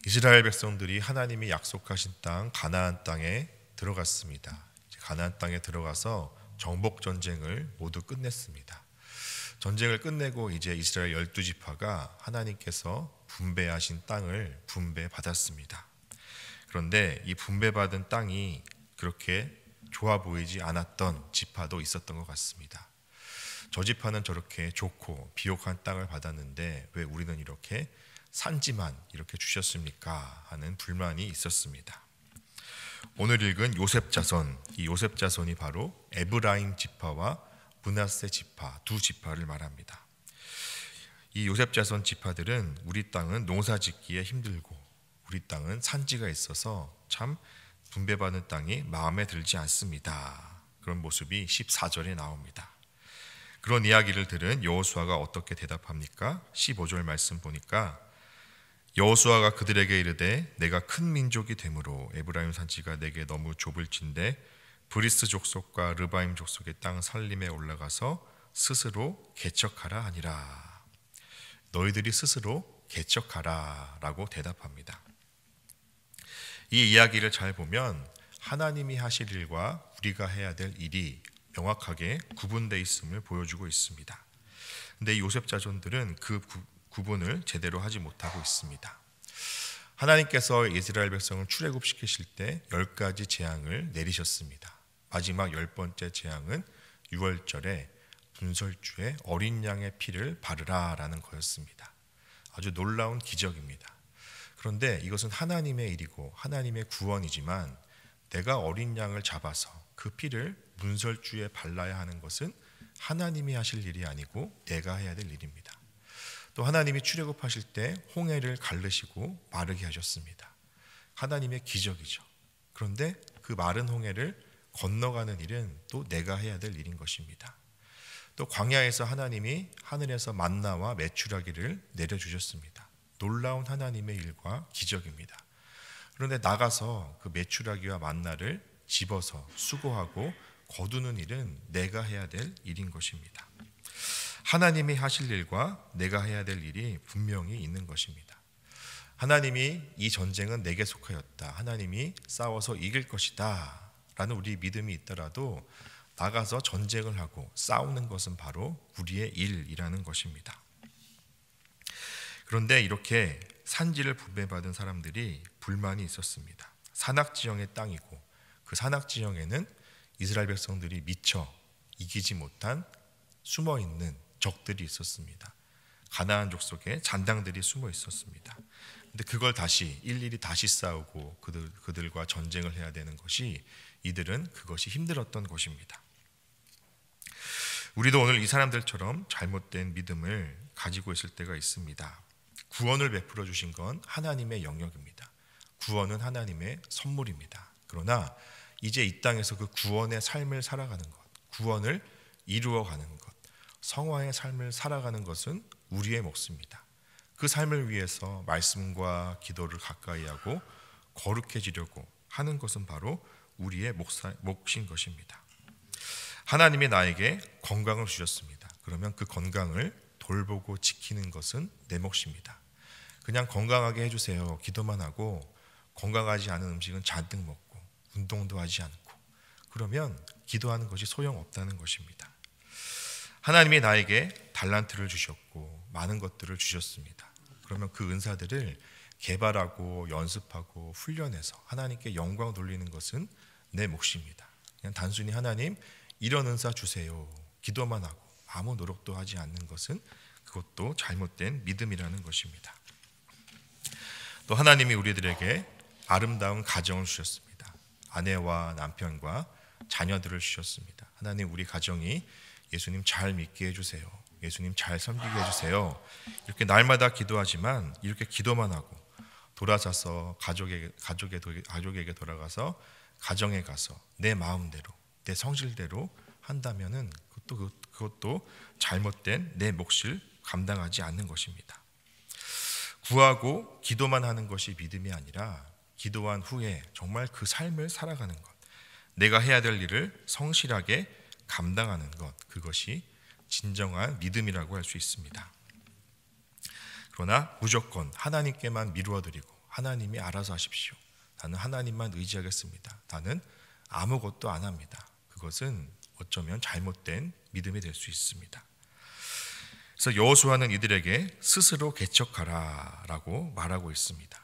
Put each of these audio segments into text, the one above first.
이스라엘 백성들이 하나님이 약속하신 땅 가나안 땅에 들어갔습니다. 가나안 땅에 들어가서 정복 전쟁을 모두 끝냈습니다. 전쟁을 끝내고 이제 이스라엘 12지파가 하나님께서 분배하신 땅을 분배받았습니다. 그런데 이 분배받은 땅이 그렇게 좋아 보이지 않았던 지파도 있었던 것 같습니다. 저 지파는 저렇게 좋고 비옥한 땅을 받았는데 왜 우리는 이렇게 산지만 이렇게 주셨습니까? 하는 불만이 있었습니다. 오늘 읽은 요셉 자손, 이 요셉 자손이 바로 에브라임 지파와 므낫세 지파 두 지파를 말합니다. 이 요셉 자손 지파들은 우리 땅은 농사 짓기에 힘들고 우리 땅은 산지가 있어서 참 분배받은 땅이 마음에 들지 않습니다. 그런 모습이 14절에 나옵니다. 그런 이야기를 들은 여호수아가 어떻게 대답합니까? 15절 말씀 보니까 여호수아가 그들에게 이르되 내가 큰 민족이 되므로 에브라임 산지가 내게 너무 좁을진대 브리스 족속과 르바임 족속의 땅 살림에 올라가서 스스로 개척하라 하니라. 너희들이 스스로 개척하라 라고 대답합니다. 이 이야기를 잘 보면 하나님이 하실 일과 우리가 해야 될 일이 명확하게 구분되어 있음을 보여주고 있습니다. 근데 이 요셉 자손들은 그 구분을 제대로 하지 못하고 있습니다. 하나님께서 이스라엘 백성을 출애굽시키실 때 10가지 재앙을 내리셨습니다. 마지막 10번째 재앙은 6월절에 분설주에 어린 양의 피를 바르라 라는 거였습니다. 아주 놀라운 기적입니다. 그런데 이것은 하나님의 일이고 하나님의 구원이지만 내가 어린 양을 잡아서 그 피를 문설주에 발라야 하는 것은 하나님이 하실 일이 아니고 내가 해야 될 일입니다. 또 하나님이 출애굽하실 때 홍해를 가르시고 마르게 하셨습니다. 하나님의 기적이죠. 그런데 그 마른 홍해를 건너가는 일은 또 내가 해야 될 일인 것입니다. 또 광야에서 하나님이 하늘에서 만나와 메추라기를 내려주셨습니다. 놀라운 하나님의 일과 기적입니다. 그런데 나가서 그 메추라기와 만나를 집어서 수거하고 거두는 일은 내가 해야 될 일인 것입니다. 하나님이 하실 일과 내가 해야 될 일이 분명히 있는 것입니다. 하나님이 이 전쟁은 내게 속하였다. 하나님이 싸워서 이길 것이다. 라는 우리 믿음이 있더라도 나가서 전쟁을 하고 싸우는 것은 바로 우리의 일이라는 것입니다. 그런데 이렇게 산지를 분배받은 사람들이 불만이 있었습니다. 산악지형의 땅이고 그 산악지형에는 이스라엘 백성들이 미처 이기지 못한 숨어있는 적들이 있었습니다. 가나안 족속에 잔당들이 숨어 있었습니다. 근데 그걸 다시 일일이 다시 싸우고 그들과 전쟁을 해야 되는 것이 이들은 그것이 힘들었던 것입니다. 우리도 오늘 이 사람들처럼 잘못된 믿음을 가지고 있을 때가 있습니다. 구원을 베풀어 주신 건 하나님의 영역입니다. 구원은 하나님의 선물입니다. 그러나 이제 이 땅에서 그 구원의 삶을 살아가는 것, 구원을 이루어가는 것, 성화의 삶을 살아가는 것은 우리의 몫입니다. 그 삶을 위해서 말씀과 기도를 가까이 하고 거룩해지려고 하는 것은 바로 우리의 몫인 것입니다. 하나님이 나에게 건강을 주셨습니다. 그러면 그 건강을 돌보고 지키는 것은 내 몫입니다. 그냥 건강하게 해주세요. 기도만 하고 건강하지 않은 음식은 잔뜩 먹고 운동도 하지 않고 그러면 기도하는 것이 소용없다는 것입니다. 하나님이 나에게 달란트를 주셨고 많은 것들을 주셨습니다. 그러면 그 은사들을 개발하고 연습하고 훈련해서 하나님께 영광 돌리는 것은 내 몫입니다. 그냥 단순히 하나님 이런 은사 주세요. 기도만 하고 아무 노력도 하지 않는 것은 그것도 잘못된 믿음이라는 것입니다. 또 하나님이 우리들에게 아름다운 가정을 주셨습니다. 아내와 남편과 자녀들을 주셨습니다. 하나님 우리 가정이 예수님 잘 믿게 해주세요. 예수님 잘 섬기게 해주세요. 이렇게 날마다 기도하지만 이렇게 기도만 하고 돌아서서 가족에게 돌아가서 가정에 가서 내 마음대로 내 성질대로 한다면은 그것도 잘못된 내 몫을 감당하지 않는 것입니다. 구하고 기도만 하는 것이 믿음이 아니라 기도한 후에 정말 그 삶을 살아가는 것, 내가 해야 될 일을 성실하게 감당하는 것, 그것이 진정한 믿음이라고 할 수 있습니다. 그러나 무조건 하나님께만 미루어드리고 하나님이 알아서 하십시오. 나는 하나님만 의지하겠습니다. 나는 아무것도 안 합니다. 그것은 어쩌면 잘못된 믿음이 될 수 있습니다. 그래서 여호수아는 이들에게 스스로 개척하라라고 말하고 있습니다.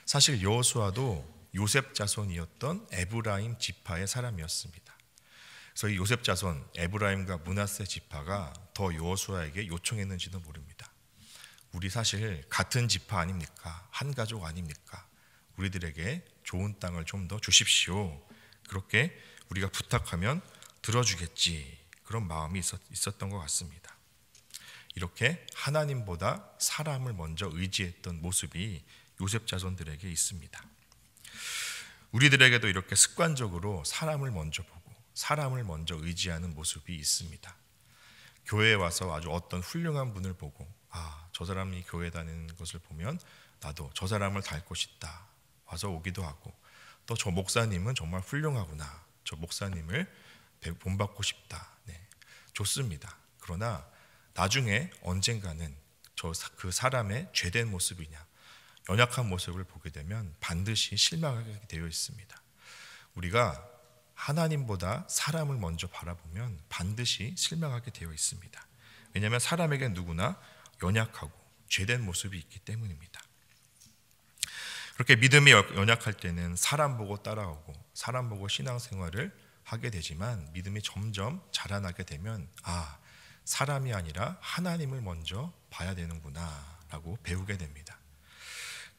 사실 여호수아도 요셉 자손이었던 에브라임 지파의 사람이었습니다. 그래서 이 요셉 자손 에브라임과 므낫세 지파가 더 여호수아에게 요청했는지도 모릅니다. 우리 사실 같은 지파 아닙니까? 한 가족 아닙니까? 우리들에게 좋은 땅을 좀 더 주십시오. 그렇게 우리가 부탁하면 들어주겠지. 그런 마음이 있었던 것 같습니다. 이렇게 하나님보다 사람을 먼저 의지했던 모습이 요셉 자손들에게 있습니다. 우리들에게도 이렇게 습관적으로 사람을 먼저 보고 사람을 먼저 의지하는 모습이 있습니다. 교회에 와서 아주 어떤 훌륭한 분을 보고 저 사람이 교회 다니는 것을 보면 나도 저 사람을 닮고 싶다. 와서 오기도 하고 또 저 목사님은 정말 훌륭하구나. 저 목사님을 본받고 싶다. 네, 좋습니다. 그러나 나중에 언젠가는 그 사람의 죄된 모습이냐 연약한 모습을 보게 되면 반드시 실망하게 되어 있습니다. 우리가 하나님보다 사람을 먼저 바라보면 반드시 실망하게 되어 있습니다. 왜냐하면 사람에게 누구나 연약하고 죄된 모습이 있기 때문입니다. 그렇게 믿음이 연약할 때는 사람 보고 따라오고 사람 보고 신앙생활을 하게 되지만 믿음이 점점 자라나게 되면 사람이 아니라 하나님을 먼저 봐야 되는구나 라고 배우게 됩니다.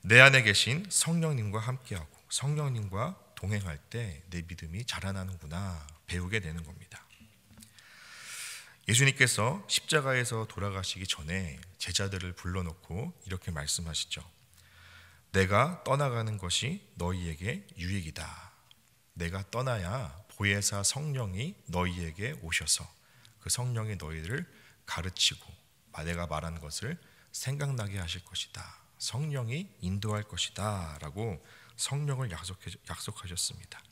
내 안에 계신 성령님과 함께하고 성령님과 동행할 때 내 믿음이 자라나는구나 배우게 되는 겁니다. 예수님께서 십자가에서 돌아가시기 전에 제자들을 불러놓고 이렇게 말씀하시죠. 내가 떠나가는 것이 너희에게 유익이다. 내가 떠나야 보혜사 성령이 너희에게 오셔서 그 성령이 너희를 가르치고 내가 말한 것을 생각나게 하실 것이다. 성령이 인도할 것이다 라고 성령을 약속하셨습니다.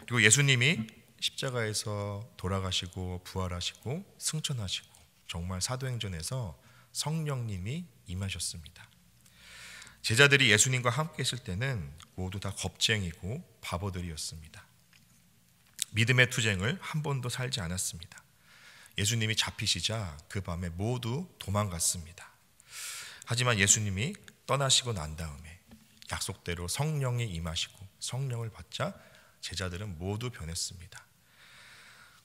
그리고 예수님이 십자가에서 돌아가시고 부활하시고 승천하시고 정말 사도행전에서 성령님이 임하셨습니다. 제자들이 예수님과 함께 있을 때는 모두 다 겁쟁이고 바보들이었습니다. 믿음의 투쟁을 한 번도 살지 않았습니다. 예수님이 잡히시자 그 밤에 모두 도망갔습니다. 하지만 예수님이 떠나시고 난 다음에 약속대로 성령이 임하시고 성령을 받자 제자들은 모두 변했습니다.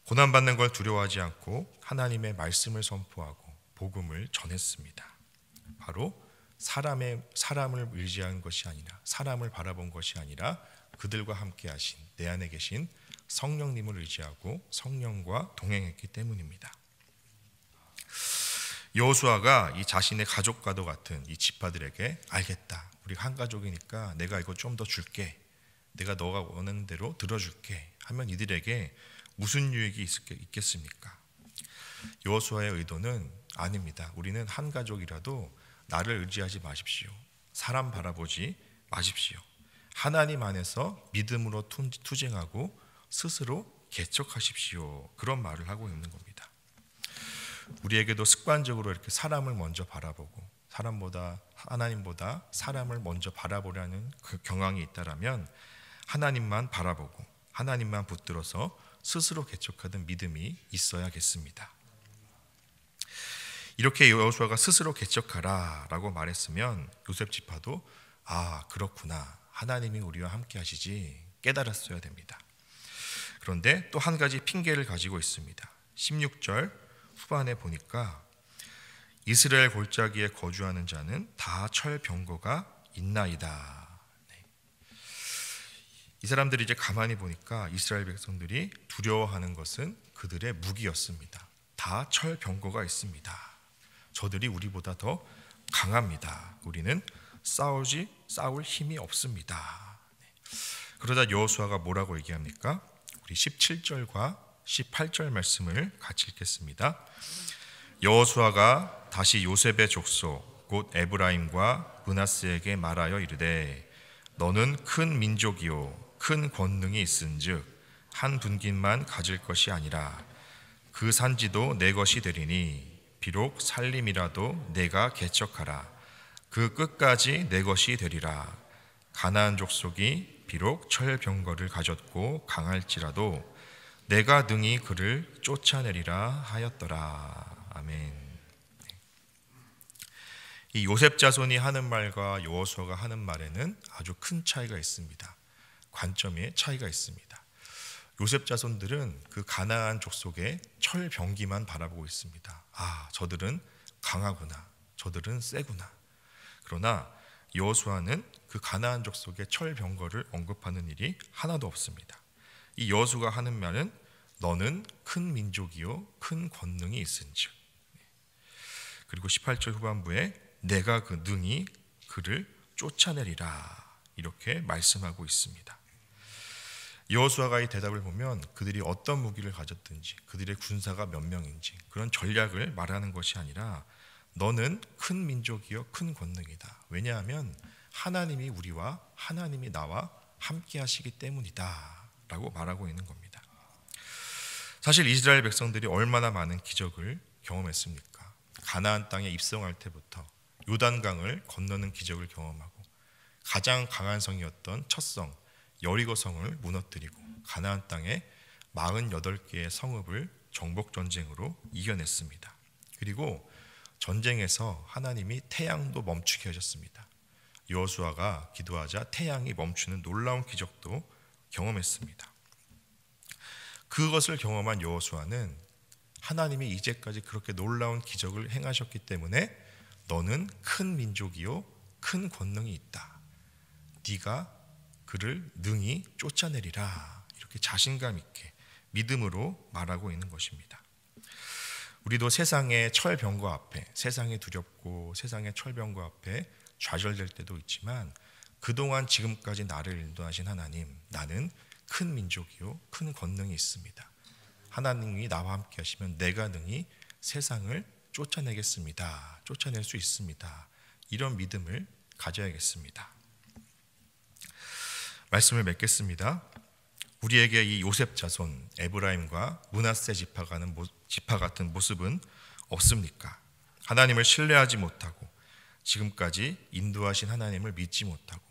고난받는 걸 두려워하지 않고 하나님의 말씀을 선포하고 복음을 전했습니다. 바로 사람을 의지한 것이 아니라 사람을 바라본 것이 아니라 그들과 함께 하신 내 안에 계신 성령님을 의지하고 성령과 동행했기 때문입니다. 여호수아가 이 자신의 가족과도 같은 이 지파들에게 알겠다. 우리 한 가족이니까 내가 이거 좀 더 줄게. 내가 너가 원하는 대로 들어줄게 하면 이들에게 무슨 유익이 있겠습니까? 여호수아의 의도는 아닙니다. 우리는 한 가족이라도 나를 의지하지 마십시오. 사람 바라보지 마십시오. 하나님 안에서 믿음으로 투쟁하고 스스로 개척하십시오. 그런 말을 하고 있는 겁니다. 우리에게도 습관적으로 이렇게 사람을 먼저 바라보고 하나님보다 사람을 먼저 바라보려는 그 경향이 있다라면 하나님만 바라보고 하나님만 붙들어서 스스로 개척하던 믿음이 있어야겠습니다. 이렇게 여호수아가 스스로 개척하라라고 말했으면 요셉 지파도 그렇구나. 하나님이 우리와 함께 하시지 깨달았어야 됩니다. 그런데 또 한 가지 핑계를 가지고 있습니다. 16절 후반에 보니까 이스라엘 골짜기에 거주하는 자는 다 철병거가 있나이다. 이 사람들이 이제 가만히 보니까 이스라엘 백성들이 두려워하는 것은 그들의 무기였습니다. 다 철병거가 있습니다. 저들이 우리보다 더 강합니다. 우리는 싸울 힘이 없습니다. 그러자 여호수아가 뭐라고 얘기합니까? 우리 17절과 18절 말씀을 같이 읽겠습니다. 여호수아가 다시 요셉의 족속 곧 에브라임과 므낫세에게 말하여 이르되 너는 큰 민족이요 큰 권능이 있은즉 한 분깃만 가질 것이 아니라 그 산지도 내 것이 되리니 비록 살림이라도 내가 개척하라 그 끝까지 내 것이 되리라. 가나안 족속이 비록 철병거를 가졌고 강할지라도 내가 능히 그를 쫓아내리라 하였더라. 아멘. 이 요셉 자손이 하는 말과 여호수아가 하는 말에는 아주 큰 차이가 있습니다. 관점의 차이가 있습니다. 요셉 자손들은 그 가나안 족속의 철병기만 바라보고 있습니다. 아, 저들은 강하구나. 저들은 세구나. 그러나 여호수아는 그 가나안 족속의 철병거를 언급하는 일이 하나도 없습니다. 이 여호수아가 하는 말은 너는 큰 민족이요 큰 권능이 있은즉. 그리고 18절 후반부에 내가 그 능히 그를 쫓아내리라 이렇게 말씀하고 있습니다. 여호수아가 이 대답을 보면 그들이 어떤 무기를 가졌든지 그들의 군사가 몇 명인지 그런 전략을 말하는 것이 아니라 너는 큰 민족이요 큰 권능이다. 왜냐하면 하나님이 우리와 하나님이 나와 함께 하시기 때문이다 라고 말하고 있는 겁니다. 사실 이스라엘 백성들이 얼마나 많은 기적을 경험했습니까? 가나안 땅에 입성할 때부터 요단강을 건너는 기적을 경험하고 가장 강한 성이었던 첫 성 여리고 성을 무너뜨리고 가나안 땅에 48개의 성읍을 정복 전쟁으로 이겨냈습니다. 그리고 전쟁에서 하나님이 태양도 멈추게 하셨습니다. 여호수아가 기도하자 태양이 멈추는 놀라운 기적도 경험했습니다. 그것을 경험한 여호수아는 하나님이 이제까지 그렇게 놀라운 기적을 행하셨기 때문에 너는 큰 민족이요 큰 권능이 있다. 네가 그를 능히 쫓아내리라. 이렇게 자신감 있게 믿음으로 말하고 있는 것입니다. 우리도 세상의 철병거 앞에 세상이 두렵고 세상의 철병거 앞에 좌절될 때도 있지만 그동안 지금까지 나를 인도하신 하나님, 나는 큰 민족이요 큰 권능이 있습니다. 하나님이 나와 함께 하시면 내가 능히 세상을 쫓아내겠습니다. 쫓아낼 수 있습니다. 이런 믿음을 가져야겠습니다. 말씀을 맺겠습니다. 우리에게 이 요셉 자손 에브라임과 므낫세 지파 같은 모습은 없습니까? 하나님을 신뢰하지 못하고 지금까지 인도하신 하나님을 믿지 못하고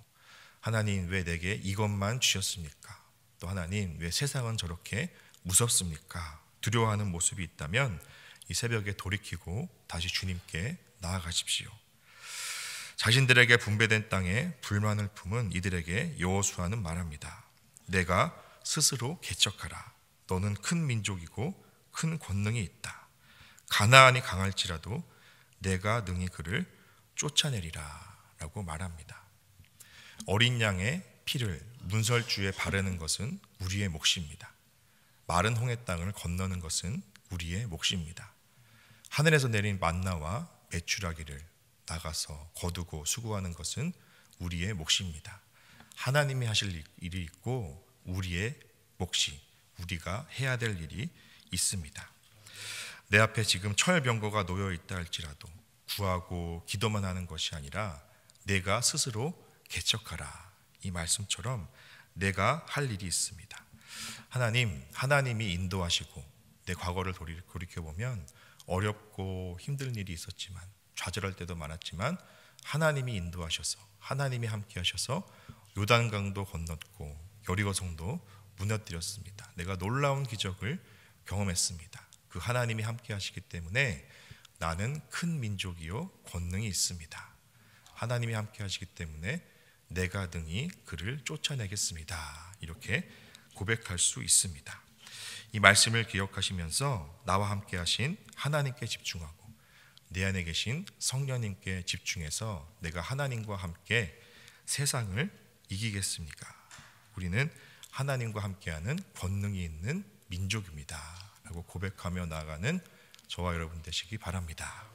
하나님 왜 내게 이것만 주셨습니까? 또 하나님 왜 세상은 저렇게 무섭습니까? 두려워하는 모습이 있다면 이 새벽에 돌이키고 다시 주님께 나아가십시오. 자신들에게 분배된 땅에 불만을 품은 이들에게 여호수아는 말합니다. 내가 스스로 개척하라. 너는 큰 민족이고 큰 권능이 있다. 가나안이 강할지라도 내가 능히 그를 쫓아내리라 라고 말합니다. 어린 양의 피를 문설주에 바르는 것은 우리의 몫입니다. 마른 홍해 땅을 건너는 것은 우리의 몫입니다. 하늘에서 내린 만나와 메추라기를 나가서 거두고 수고하는 것은 우리의 몫입니다. 하나님이 하실 일이 있고 우리의 몫이 우리가 해야 될 일이 있습니다. 내 앞에 지금 철병거가 놓여 있다 할지라도 구하고 기도만 하는 것이 아니라 내가 스스로 개척하라. 이 말씀처럼 내가 할 일이 있습니다. 하나님이 인도하시고 내 과거를 돌이켜보면 어렵고 힘든 일이 있었지만 좌절할 때도 많았지만 하나님이 인도하셔서 하나님이 함께 하셔서 요단강도 건넜고 여리고성도 무너뜨렸습니다. 내가 놀라운 기적을 경험했습니다. 그 하나님이 함께 하시기 때문에 나는 큰 민족이요 권능이 있습니다. 하나님이 함께 하시기 때문에 내가 능히 그를 쫓아내겠습니다. 이렇게 고백할 수 있습니다. 이 말씀을 기억하시면서 나와 함께 하신 하나님께 집중하고 내 안에 계신 성령님께 집중해서 내가 하나님과 함께 세상을 이기겠습니까? 우리는 하나님과 함께하는 권능이 있는 민족입니다 라고 고백하며 나아가는 저와 여러분 되시기 바랍니다.